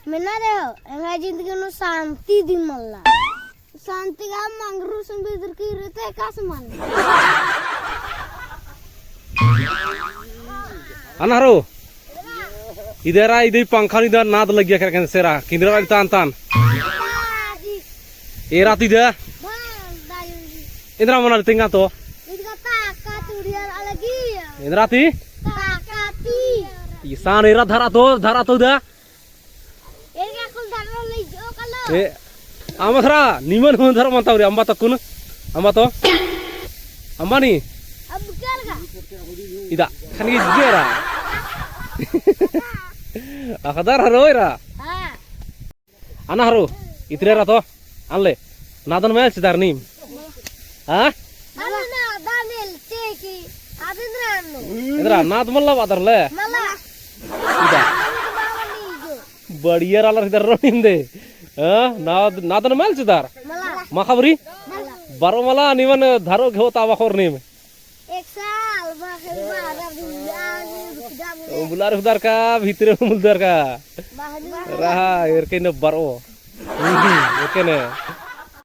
मिना रे एंगा जिंदगी नो शांति दी मल्ला शांति का मंगरू संग बेदर की रहते का समान अनारो इधर आ इधर पंखा इधर नाद लग गया करके सेरा किंदरा वाली तान तान ये रात इधर इंद्रा मना tinggal तो इंद्रा ती ईशान इरा धरा तो दा ए आमथरा निमन हो धरा मत रे अंबा तकुन अंबा तो अंबा नी अब क्या लगा इदा खानी गेरा akadar haro ira ana haro itre ra to anle nadan mel sidar nim ha ana danel teki adindra anno indra nad malla badar le malla ida बढ़िया रालर इधर रोइन दे नादन मल sidar malla मा खबरी बारो मला निवन धारो घेवता वाखोर नीम एक साल बुलार उधर का भीतर मुलदर का रहा इरके न बारो इरके ने